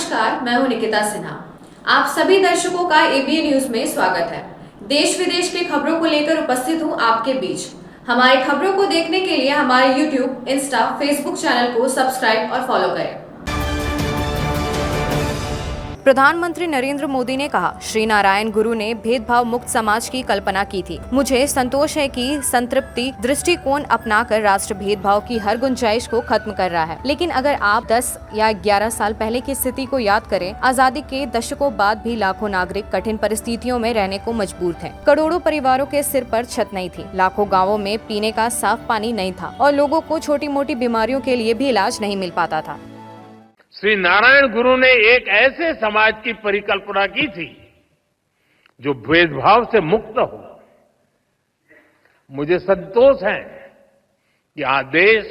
नमस्कार, मैं हूं निकिता सिन्हा। आप सभी दर्शकों का एबीएन न्यूज में स्वागत है। देश विदेश के खबरों को लेकर उपस्थित हूं आपके बीच। हमारी खबरों को देखने के लिए हमारे यूट्यूब, इंस्टा, फेसबुक चैनल को सब्सक्राइब और फॉलो करें। प्रधानमंत्री नरेंद्र मोदी ने कहा, श्री नारायण गुरु ने भेदभाव मुक्त समाज की कल्पना की थी। मुझे संतोष है कि संतृप्ति दृष्टिकोण अपनाकर राष्ट्र भेदभाव की हर गुंजाइश को खत्म कर रहा है। लेकिन अगर आप 10 या 11 साल पहले की स्थिति को याद करें, आजादी के दशकों बाद भी लाखों नागरिक कठिन परिस्थितियों में रहने को मजबूर थे। करोड़ों परिवारों के सिर पर छत नहीं थी, लाखों गाँवों में पीने का साफ पानी नहीं था और लोगों को छोटी मोटी बीमारियों के लिए भी इलाज नहीं मिल पाता था। श्री नारायण गुरु ने एक ऐसे समाज की परिकल्पना की थी जो भेदभाव से मुक्त हो। मुझे संतोष है कि आज देश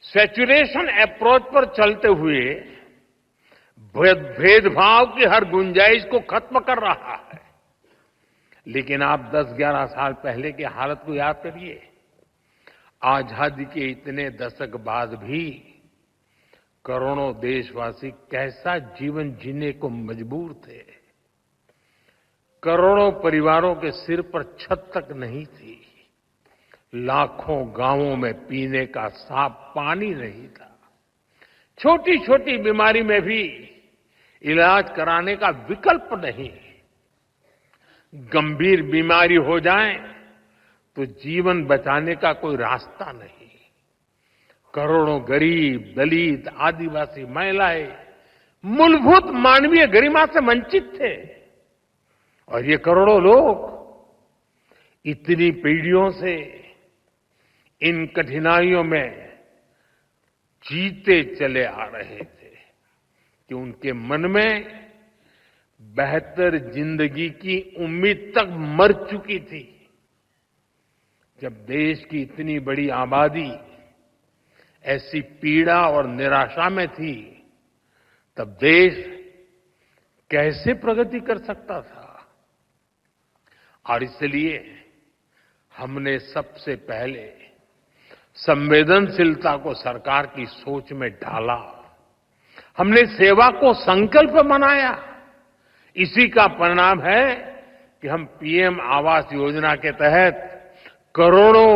सेचुरेशन अप्रोच पर चलते हुए भेदभाव की हर गुंजाइश को खत्म कर रहा है। लेकिन आप 10-11 साल पहले की हालत को याद करिए। आजादी के इतने दशक बाद भी करोड़ों देशवासी कैसा जीवन जीने को मजबूर थे। करोड़ों परिवारों के सिर पर छत तक नहीं थी, लाखों गांवों में पीने का साफ पानी नहीं था, छोटी छोटी बीमारी में भी इलाज कराने का विकल्प नहीं, गंभीर बीमारी हो जाए तो जीवन बचाने का कोई रास्ता नहीं। करोड़ों गरीब, दलित, आदिवासी महिलाएं मूलभूत मानवीय गरिमा से वंचित थे और ये करोड़ों लोग इतनी पीढ़ियों से इन कठिनाइयों में जीते चले आ रहे थे कि उनके मन में बेहतर जिंदगी की उम्मीद तक मर चुकी थी। जब देश की इतनी बड़ी आबादी ऐसी पीड़ा और निराशा में थी, तब देश कैसे प्रगति कर सकता था। और इसलिए हमने सबसे पहले संवेदनशीलता को सरकार की सोच में ढाला। हमने सेवा को संकल्प बनाया। इसी का परिणाम है कि हम पीएम आवास योजना के तहत करोड़ों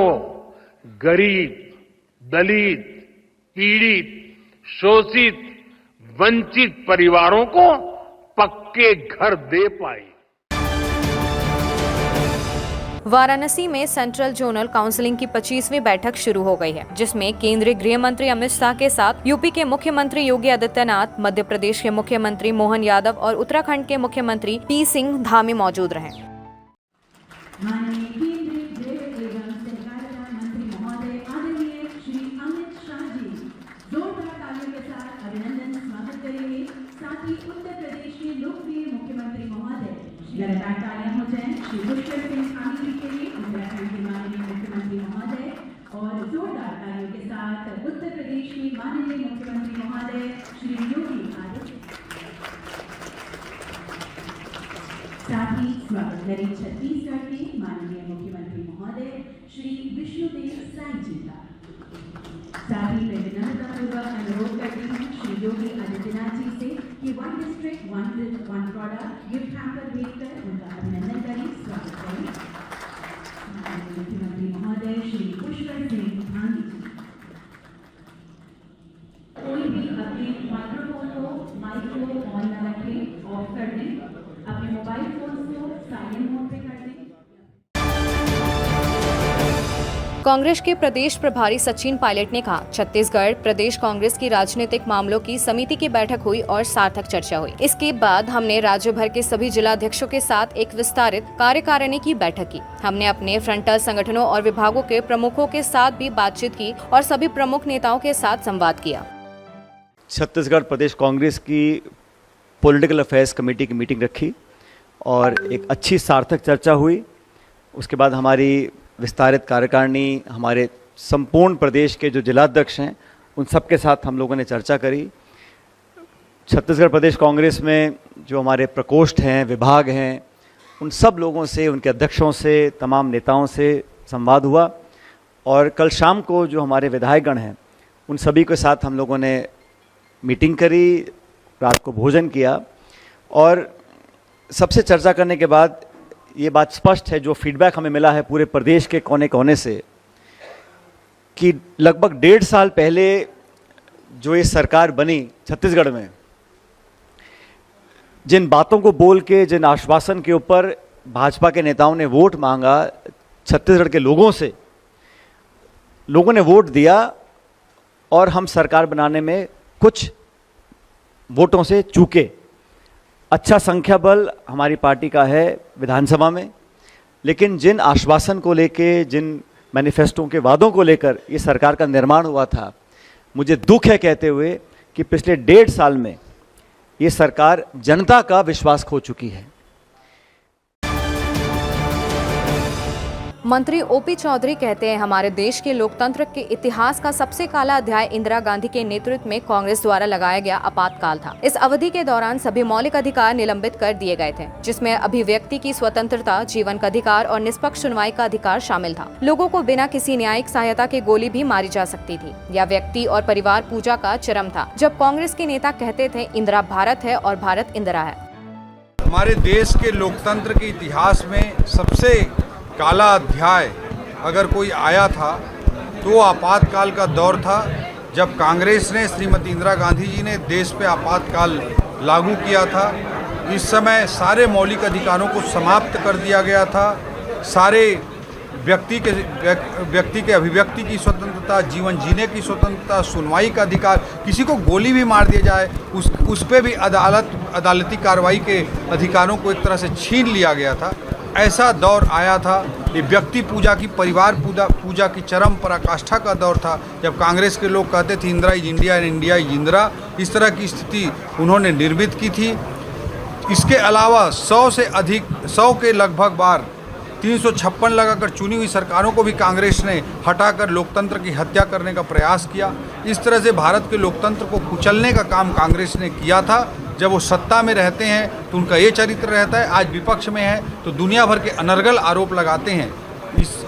गरीब, दलित, पीड़ित, शोषित, वंचित परिवारों को पक्के घर दे पाए। वाराणसी में सेंट्रल जोनल काउंसिलिंग की 25वीं बैठक शुरू हो गई है, जिसमें केंद्रीय गृह मंत्री अमित शाह के साथ यूपी के मुख्यमंत्री योगी आदित्यनाथ, मध्य प्रदेश के मुख्यमंत्री मोहन यादव और उत्तराखंड के मुख्यमंत्री पी सिंह धामी मौजूद रहे। लगातार तालियां हो जाएं श्री पुष्कर सिंह धामी जी के लिए, उत्तराखंड के माननीय मुख्यमंत्री महोदय, और जोरदार तालियों के साथ उत्तर प्रदेश के माननीय मुख्यमंत्री महोदय श्री योगी आदित्यनाथ। साथ ही स्वागत करें छत्तीसगढ़ के माननीय मुख्यमंत्री महोदय श्री विष्णुदेव साई जी का। साथ ही मैं विनम्रतापूर्वक अनुरोध करती हूँ श्री योगी आदित्यनाथ जी से कि one district one product gift hamper भेजकर उनका अभिनंदन करें, स्वागत करें। मुख्यमंत्री महोदय श्री पुष्कर सिंह धामी जी। कोई भी अपने माइक्रोफोन को माइक को ऑन न रखें, ऑफ कर दें। अपने मोबाइल फोन को साइलेंट मोड पे कर दें। कांग्रेस के प्रदेश प्रभारी सचिन पायलट ने कहा, छत्तीसगढ़ प्रदेश कांग्रेस की राजनीतिक मामलों की समिति की बैठक हुई और सार्थक चर्चा हुई। इसके बाद हमने राज्य भर के सभी जिलाध्यक्षों के साथ एक विस्तारित कार्यकारिणी की बैठक की। हमने अपने फ्रंटल संगठनों और विभागों के प्रमुखों के साथ भी बातचीत की और सभी प्रमुख नेताओं के साथ संवाद किया। छत्तीसगढ़ प्रदेश कांग्रेस की पॉलिटिकल अफेयर्स कमेटी की मीटिंग रखी और एक अच्छी सार्थक चर्चा हुई। उसके बाद हमारी विस्तारित कार्यकारिणी, हमारे संपूर्ण प्रदेश के जो जिलाध्यक्ष हैं उन सबके साथ हम लोगों ने चर्चा करी। छत्तीसगढ़ प्रदेश कांग्रेस में जो हमारे प्रकोष्ठ हैं, विभाग हैं, उन सब लोगों से, उनके अध्यक्षों से, तमाम नेताओं से संवाद हुआ और कल शाम को जो हमारे विधायकगण हैं उन सभी के साथ हम लोगों ने मीटिंग करी, रात को भोजन किया और सबसे चर्चा करने के बाद ये बात स्पष्ट है, जो फीडबैक हमें मिला है पूरे प्रदेश के कोने कोने से, कि लगभग 1.5 साल पहले जो ये सरकार बनी छत्तीसगढ़ में, जिन बातों को बोल के, जिन आश्वासन के ऊपर भाजपा के नेताओं ने वोट मांगा छत्तीसगढ़ के लोगों से, लोगों ने वोट दिया और हम सरकार बनाने में कुछ वोटों से चूके। अच्छा संख्या बल हमारी पार्टी का है विधानसभा में, लेकिन जिन आश्वासन को लेके, जिन मैनिफेस्टो के वादों को लेकर ये सरकार का निर्माण हुआ था, मुझे दुख है कहते हुए कि पिछले 1.5 साल में ये सरकार जनता का विश्वास खो चुकी है। मंत्री ओपी चौधरी कहते हैं, हमारे देश के लोकतंत्र के इतिहास का सबसे काला अध्याय इंदिरा गांधी के नेतृत्व में कांग्रेस द्वारा लगाया गया आपातकाल था। इस अवधि के दौरान सभी मौलिक अधिकार निलंबित कर दिए गए थे, जिसमें अभिव्यक्ति की स्वतंत्रता, जीवन का अधिकार और निष्पक्ष सुनवाई का अधिकार शामिल था। लोगों को बिना किसी न्यायिक सहायता के गोली भी मारी जा सकती थी। यह व्यक्ति और परिवार पूजा का चरम था, जब कांग्रेस के नेता कहते थे इंदिरा भारत है और भारत इंदिरा है। हमारे देश के लोकतंत्र के इतिहास में सबसे काला अध्याय अगर कोई आया था तो आपातकाल का दौर था, जब कांग्रेस ने, श्रीमती इंदिरा गांधी जी ने देश पे आपातकाल लागू किया था। इस समय सारे मौलिक अधिकारों को समाप्त कर दिया गया था। सारे व्यक्ति के अभिव्यक्ति की स्वतंत्रता, जीवन जीने की स्वतंत्रता, सुनवाई का अधिकार, किसी को गोली भी मार दिया जाए उस पे भी अदालती कार्रवाई के अधिकारों को एक तरह से छीन लिया गया था। ऐसा दौर आया था। ये व्यक्ति पूजा की, परिवार पूजा की चरम पराकाष्ठा का दौर था, जब कांग्रेस के लोग कहते थे Indira is India and India is Indira. इस तरह की स्थिति उन्होंने निर्मित की थी। इसके अलावा 100 के लगभग बार 356 लगाकर चुनी हुई सरकारों को भी कांग्रेस ने हटाकर लोकतंत्र की हत्या करने का प्रयास किया। इस तरह से भारत के लोकतंत्र को कुचलने का काम कांग्रेस ने किया था। जब वो सत्ता में रहते हैं तो उनका ये चरित्र रहता है, आज विपक्ष में है तो दुनिया भर के अनर्गल आरोप लगाते हैं।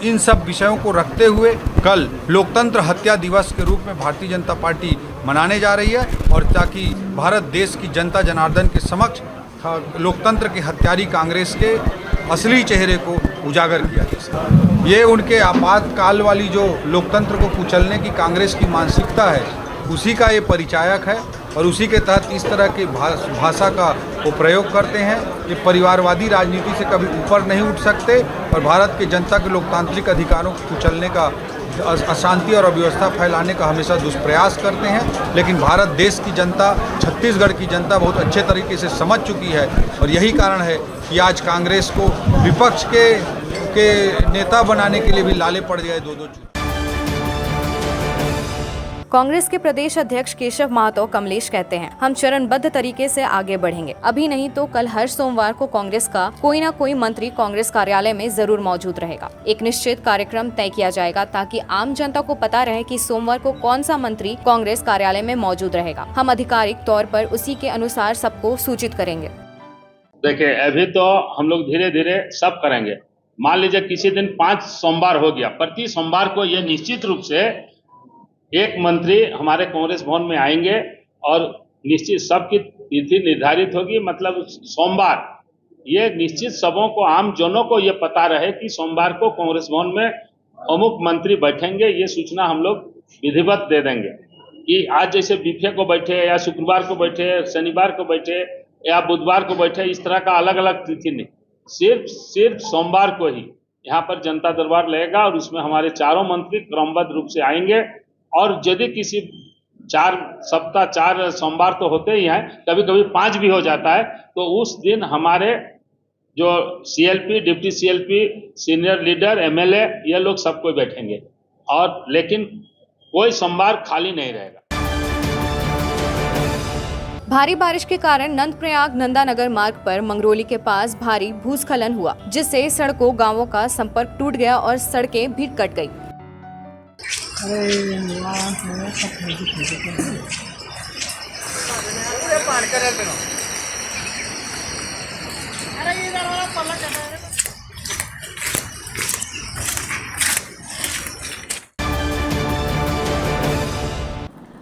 इन सब विषयों को रखते हुए कल लोकतंत्र हत्या दिवस के रूप में भारतीय जनता पार्टी मनाने जा रही है, और ताकि भारत देश की जनता जनार्दन के समक्ष लोकतंत्र के हत्यारी कांग्रेस के असली चेहरे को उजागर किया जा सके। ये उनके आपातकाल वाली जो लोकतंत्र को कुचलने की कांग्रेस की मानसिकता है, उसी का ये परिचायक है, और उसी के तहत इस तरह की भाषा का वो प्रयोग करते हैं। ये परिवारवादी राजनीति से कभी ऊपर नहीं उठ सकते, और भारत के जनता के लोकतांत्रिक अधिकारों को कुचलने का, अशांति और अव्यवस्था फैलाने का हमेशा दुष्प्रयास करते हैं। लेकिन भारत देश की जनता, छत्तीसगढ़ की जनता बहुत अच्छे तरीके से समझ चुकी है, और यही कारण है कि आज कांग्रेस को विपक्ष के नेता बनाने के लिए भी लाले पड़ गए 2-2 चुनाव। कांग्रेस के प्रदेश अध्यक्ष केशव महतो कमलेश कहते हैं, हम चरणबद्ध तरीके से आगे बढ़ेंगे। अभी नहीं तो कल हर सोमवार को कांग्रेस का कोई ना कोई मंत्री कांग्रेस कार्यालय में जरूर मौजूद रहेगा। एक निश्चित कार्यक्रम तय किया जाएगा ताकि आम जनता को पता रहे कि सोमवार को कौन सा मंत्री कांग्रेस कार्यालय में मौजूद रहेगा। हम आधिकारिक तौर पर उसी के अनुसार सबको सूचित करेंगे। देखिए, अभी तो हम लोग धीरे धीरे सब करेंगे। मान लीजिए किसी दिन 5 सोमवार हो गया, प्रति सोमवार को ये निश्चित रूप से एक मंत्री हमारे कांग्रेस भवन में आएंगे, और निश्चित सबकी तिथि निर्धारित होगी। मतलब सोमवार, ये निश्चित सबों को, आम जनों को ये पता रहे कि सोमवार को कांग्रेस भवन में अमुक मंत्री बैठेंगे। ये सूचना हम लोग विधिवत दे देंगे कि आज जैसे बीफे को बैठे, या शुक्रवार को बैठे, शनिवार को बैठे, या बुधवार को बैठे, इस तरह का अलग अलग तिथि नहीं, सिर्फ सोमवार को ही यहाँ पर जनता दरबार लगेगा, और उसमें हमारे चारों मंत्री क्रमबद्ध रूप से आएंगे। और यदि किसी 4 सोमवार तो होते ही हैं, कभी कभी 5 भी हो जाता है, तो उस दिन हमारे जो CLP, deputy CLP, senior leader, MLA, ये लोग सब कोई बैठेंगे, और लेकिन कोई सोमवार खाली नहीं रहेगा। भारी बारिश के कारण नंदप्रयाग नंदानगर मार्ग पर मंगरोली के पास भारी भूस्खलन हुआ, जिससे सड़कों, गांवों का संपर्क टूट गया और सड़कें भी कट गई।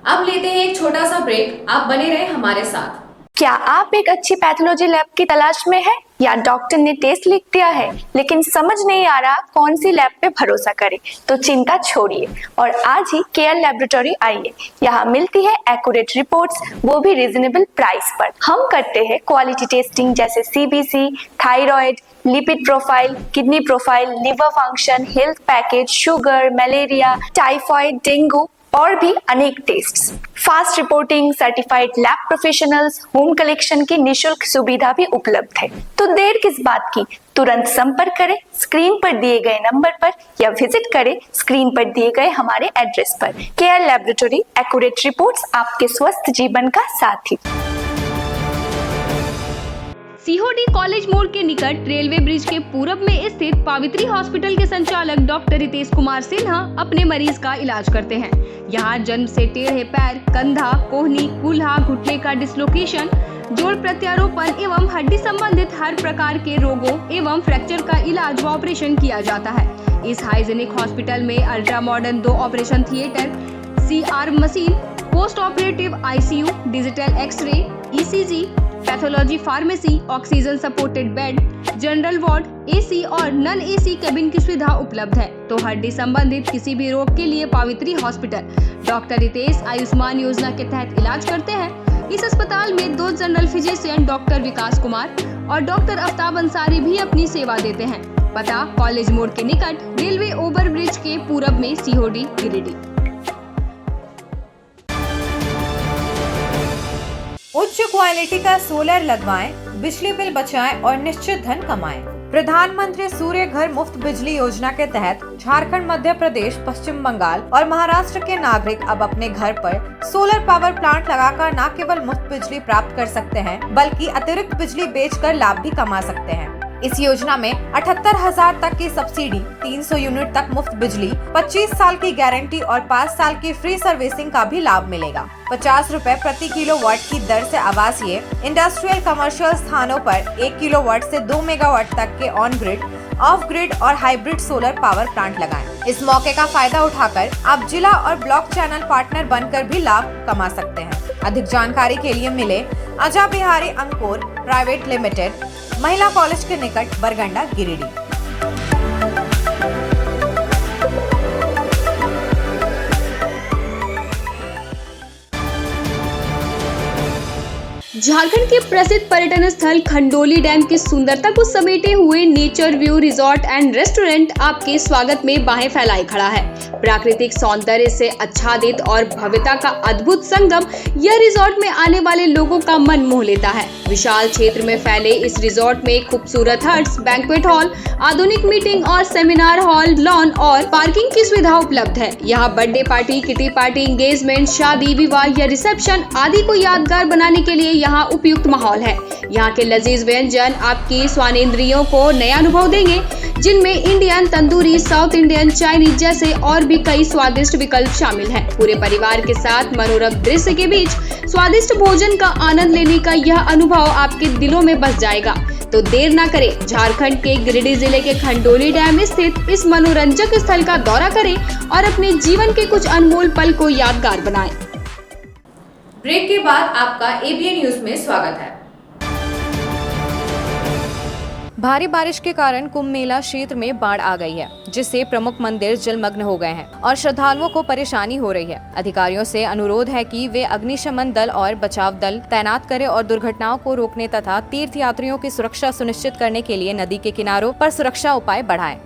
अब लेते हैं एक छोटा सा ब्रेक। आप बने रहे हमारे साथ। क्या आप एक अच्छी पैथोलॉजी लैब की तलाश में हैं या डॉक्टर ने टेस्ट लिख दिया है लेकिन समझ नहीं आ रहा कौन सी लैब पे भरोसा करें? तो चिंता छोड़िए और आज ही केयर लैबोरेटरी आइए। यहाँ मिलती है एक्यूरेट रिपोर्ट्स, वो भी रीजनेबल प्राइस पर। हम करते हैं क्वालिटी टेस्टिंग जैसे CBC, thyroid, lipid profile, kidney profile, liver function, health package, sugar, malaria, typhoid, dengue और भी अनेक tests. Fast reporting, certified lab professionals, home collection की निशुल्क सुविधा भी उपलब्ध है। तो देर किस बात की, तुरंत संपर्क करें स्क्रीन पर दिए गए नंबर पर या विजिट करें स्क्रीन पर दिए गए हमारे एड्रेस पर। केयर लैबोरेटरी, एक्यूरेट रिपोर्ट्स, आपके स्वस्थ जीवन का साथी। सीहोडी कॉलेज मोड़ के निकट रेलवे ब्रिज के पूरब में स्थित पावित्री हॉस्पिटल के संचालक डॉक्टर रितेश कुमार सिन्हा अपने मरीज का इलाज करते हैं। यहाँ जन्म से टेढ़े पैर, कंधा, कोहनी, कूल्हा, घुटने का डिसलोकेशन, जोड़ प्रत्यारोपण एवं हड्डी संबंधित हर प्रकार के रोगों एवं फ्रैक्चर का इलाज व ऑपरेशन किया जाता है। इस हाइजेनिक हॉस्पिटल में ultra modern 2 operation theatre, CR machine, post operative ICU, digital x ray, ECG, pathology pharmacy, oxygen supported bed, general ward, AC और नॉन AC केबिन की सुविधा उपलब्ध है। तो हड्डी संबंधित किसी भी रोग के लिए पावित्री हॉस्पिटल डॉक्टर रितेश आयुष्मान योजना के तहत इलाज करते हैं। इस अस्पताल में 2 जनरल फिजिशियन डॉक्टर विकास कुमार और डॉक्टर आफ्ताब अंसारी भी अपनी सेवा देते हैं। पता कॉलेज मोड़ के निकट रेलवे ओवर ब्रिज के पूरब में, सीहोडी, गिरिडीह। उच्च क्वालिटी का सोलर लगवाएं, बिजली बिल बचाएं और निश्चित धन कमाएं। प्रधानमंत्री सूर्य घर मुफ्त बिजली योजना के तहत झारखंड, मध्य प्रदेश, पश्चिम बंगाल और महाराष्ट्र के नागरिक अब अपने घर पर सोलर पावर प्लांट लगाकर न केवल मुफ्त बिजली प्राप्त कर सकते हैं बल्कि अतिरिक्त बिजली बेचकर लाभ भी कमा सकते हैं। इस योजना में 78,000 तक की सब्सिडी, 300 यूनिट तक मुफ्त बिजली, 25 साल की गारंटी और 5 साल की फ्री सर्विसिंग का भी लाभ मिलेगा। 50 रुपए प्रति किलोवाट की दर से आवासीय, इंडस्ट्रियल, कमर्शियल स्थानों पर 1 किलोवाट से 2 मेगावाट तक के ऑन ग्रिड, ऑफ ग्रिड और हाइब्रिड सोलर पावर प्लांट लगाएं। इस मौके का फायदा उठाकर आप जिला और ब्लॉक चैनल पार्टनर बनकर भी लाभ कमा सकते हैं। अधिक जानकारी के लिए मिले अजा बिहारी अंकुर प्राइवेट लिमिटेड, महिला कॉलेज के निकट, बरगंडा, गिरिडीह। झारखंड के प्रसिद्ध पर्यटन स्थल खंडोली डैम की सुंदरता को समेटे हुए nature view resort and restaurant आपके स्वागत में बाहें फैलाए खड़ा है। प्राकृतिक सौंदर्य से आच्छादित और भव्यता का अद्भुत संगम यह रिजॉर्ट में आने वाले लोगों का मन मोह लेता है। विशाल क्षेत्र में फैले इस रिजॉर्ट में खूबसूरत हट्स, बैंक्वेट हॉल, आधुनिक मीटिंग और सेमिनार हॉल, लॉन और पार्किंग की सुविधा उपलब्ध है। यहाँ birthday party, kitty party, engagement, शादी, विवाह या रिसेप्शन आदि को यादगार बनाने के लिए यहाँ उपयुक्त माहौल है। यहाँ के लजीज व्यंजन आपकी स्वानेंद्रियों को नया अनुभव देंगे, जिनमें Indian, tandoori, south Indian, Chinese जैसे और भी कई स्वादिष्ट विकल्प शामिल हैं। पूरे परिवार के साथ मनोरम दृश्य के बीच स्वादिष्ट भोजन का आनंद लेने का यह अनुभव आपके दिलों में बस जाएगा। तो देर ना करें, झारखंड के गिरिडीह जिले के खंडोली डैम स्थित इस मनोरंजक स्थल का दौरा करें और अपने जीवन के कुछ अनमोल पल को यादगार बनाएं। ब्रेक के बाद आपका ABN न्यूज में स्वागत है। भारी बारिश के कारण कुंभ मेला क्षेत्र में बाढ़ आ गई है, जिससे प्रमुख मंदिर जलमग्न हो गए हैं और श्रद्धालुओं को परेशानी हो रही है। अधिकारियों से अनुरोध है कि वे अग्निशमन दल और बचाव दल तैनात करें और दुर्घटनाओं को रोकने तथा तीर्थ यात्रियों की सुरक्षा सुनिश्चित करने के लिए नदी के किनारों पर सुरक्षा उपाय बढ़ाएं।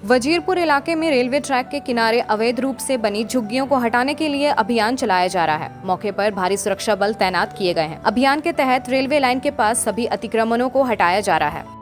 वजीरपुर इलाके में रेलवे ट्रैक के किनारे अवैध रूप से बनी झुग्गियों को हटाने के लिए अभियान चलाया जा रहा है। मौके पर भारी सुरक्षा बल तैनात किए गए हैं। अभियान के तहत रेलवे लाइन के पास सभी अतिक्रमणों को हटाया जा रहा है।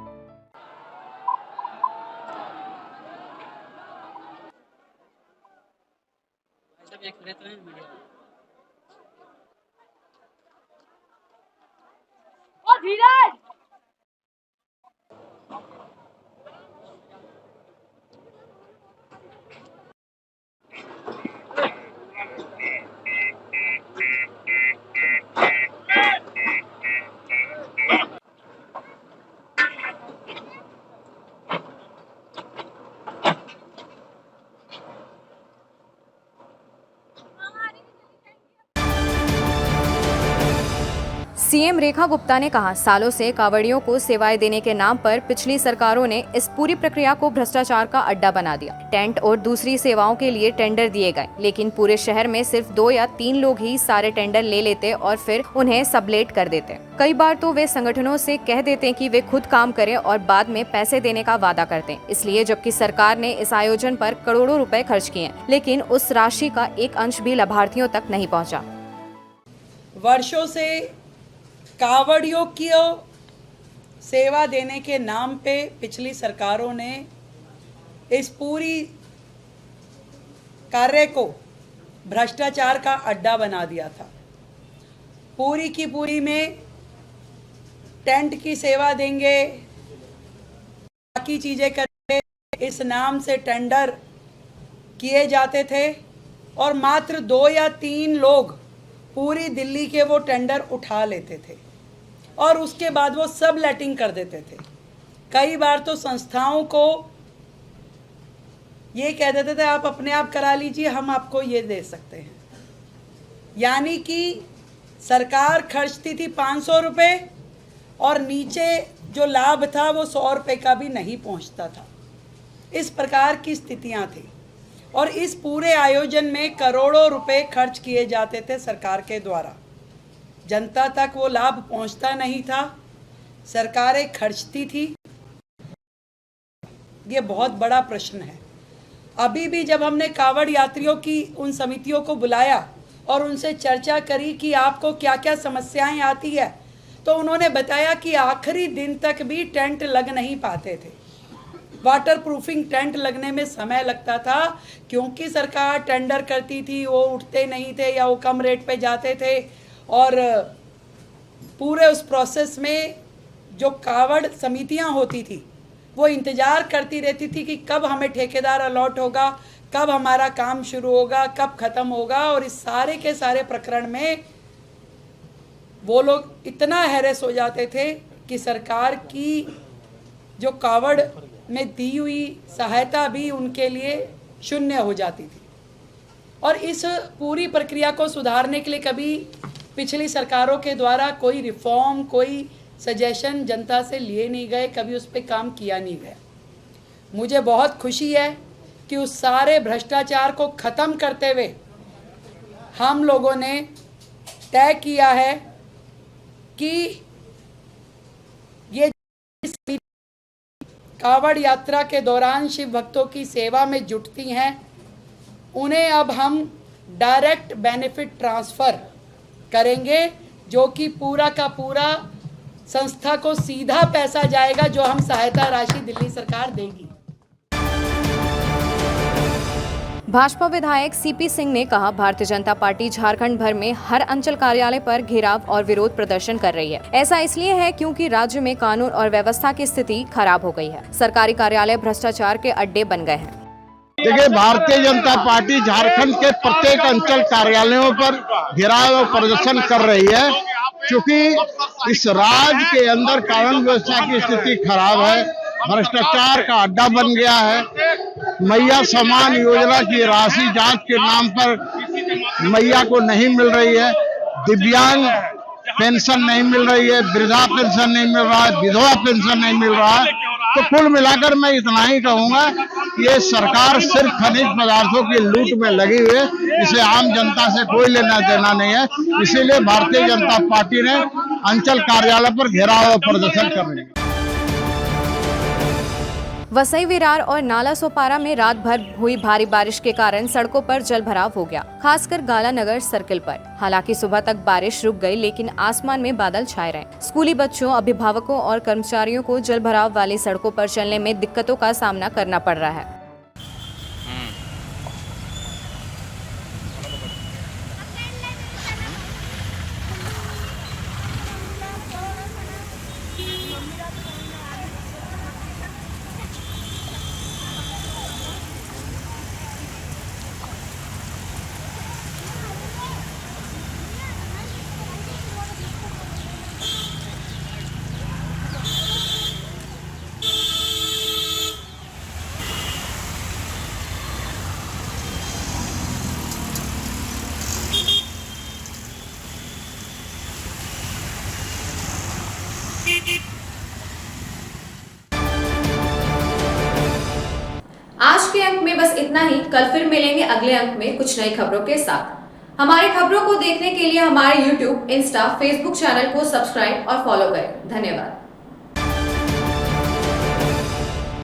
सीएम रेखा गुप्ता ने कहा, सालों से कांवड़ियों को सेवाएं देने के नाम पर पिछली सरकारों ने इस पूरी प्रक्रिया को भ्रष्टाचार का अड्डा बना दिया। टेंट और दूसरी सेवाओं के लिए टेंडर दिए गए, लेकिन पूरे शहर में सिर्फ 2 या 3 लोग ही सारे टेंडर ले लेते और फिर उन्हें सबलेट कर देते। कई बार तो वे संगठनों से कह देते कि वे खुद काम करें और बाद में पैसे देने का वादा करते हैं। इसलिए जबकि सरकार ने इस आयोजन पर करोड़ों रुपए खर्च किए, लेकिन उस राशि का एक अंश भी लाभार्थियों तक नहीं पहुँचा। वर्षों से कांवड़ियों की सेवा देने के नाम पे पिछली सरकारों ने इस पूरी कार्य को भ्रष्टाचार का अड्डा बना दिया था। पूरी की पूरी में टेंट की सेवा देंगे, बाकी चीज़ें करेंगे, इस नाम से टेंडर किए जाते थे और मात्र 2 या 3 लोग पूरी दिल्ली के वो टेंडर उठा लेते थे और उसके बाद वो सब लेटिंग कर देते थे। कई बार तो संस्थाओं को ये कह देते थे आप अपने आप करा लीजिए, हम आपको ये दे सकते हैं। यानी कि सरकार खर्चती थी 500 रुपये और नीचे जो लाभ था वो 100 रुपये का भी नहीं पहुंचता था। इस प्रकार की स्थितियां थी और इस पूरे आयोजन में करोड़ों रुपए खर्च किए जाते थे सरकार के द्वारा। जनता तक वो लाभ पहुंचता नहीं था, सरकारें खर्चती थी। ये बहुत बड़ा प्रश्न है। अभी भी जब हमने कांवड़ यात्रियों की उन समितियों को बुलाया और उनसे चर्चा करी कि आपको क्या क्या समस्याएं आती है, तो उन्होंने बताया कि आखिरी दिन तक भी टेंट लग नहीं पाते थे। वाटर प्रूफिंग टेंट लगने में समय लगता था क्योंकि सरकार टेंडर करती थी, वो उठते नहीं थे या वो कम रेट पे जाते थे और पूरे उस प्रोसेस में जो कांवड़ समितियां होती थी वो इंतज़ार करती रहती थी कि कब हमें ठेकेदार अलॉट होगा, कब हमारा काम शुरू होगा, कब ख़त्म होगा। और इस सारे के सारे प्रकरण में वो लोग इतना हैरेस हो जाते थे कि सरकार की जो कांवड़ में दी हुई सहायता भी उनके लिए शून्य हो जाती थी। और इस पूरी प्रक्रिया को सुधारने के लिए कभी पिछली सरकारों के द्वारा कोई रिफॉर्म, कोई सजेशन जनता से लिए नहीं गए, कभी उस पर काम किया नहीं गया। मुझे बहुत खुशी है कि उस सारे भ्रष्टाचार को ख़त्म करते हुए हम लोगों ने तय किया है कि ये कांवड़ यात्रा के दौरान शिव भक्तों की सेवा में जुटती हैं, उन्हें अब हम डायरेक्ट बेनिफिट ट्रांसफ़र करेंगे, जो कि पूरा का पूरा संस्था को सीधा पैसा जाएगा जो हम सहायता राशि दिल्ली सरकार देगी। भाजपा विधायक सीपी सिंह ने कहा, भारतीय जनता पार्टी झारखंड भर में हर अंचल कार्यालय पर घेराव और विरोध प्रदर्शन कर रही है। ऐसा इसलिए है क्योंकि राज्य में कानून और व्यवस्था की स्थिति खराब हो गई है। सरकारी कार्यालय भ्रष्टाचार के अड्डे बन गए हैं। देखिए, भारतीय जनता पार्टी झारखंड के प्रत्येक अंचल कार्यालयों पर घेराव और प्रदर्शन कर रही है, क्योंकि इस राज्य के अंदर कानून व्यवस्था की स्थिति खराब है, भ्रष्टाचार का अड्डा बन गया है। मैया सम्मान योजना की राशि जांच के नाम पर मैया को नहीं मिल रही है, दिव्यांग पेंशन नहीं मिल रही है, वृद्धा पेंशन नहीं मिल रहा है, विधवा पेंशन नहीं मिल रहा है। तो कुल मिलाकर मैं इतना ही कहूंगा कि ये सरकार सिर्फ खनिज पदार्थों की लूट में लगी हुई है, इसे आम जनता से कोई लेना देना नहीं है। इसीलिए भारतीय जनता पार्टी ने अंचल कार्यालय पर घेराव और प्रदर्शन कर रही है। वसई विरार और नाला सोपारा में रात भर हुई भारी बारिश के कारण सड़कों पर जल भराव हो गया, खासकर गाला नगर सर्किल पर। हालांकि सुबह तक बारिश रुक गई, लेकिन आसमान में बादल छाए रहे। स्कूली बच्चों, अभिभावकों और कर्मचारियों को जल भराव वाली सड़कों पर चलने में दिक्कतों का सामना करना पड़ रहा है। आज के अंक में बस इतना ही। कल फिर मिलेंगे अगले अंक में कुछ नई खबरों के साथ। हमारी खबरों को देखने के लिए हमारे YouTube, Insta, Facebook चैनल को सब्सक्राइब और फॉलो करें। धन्यवाद।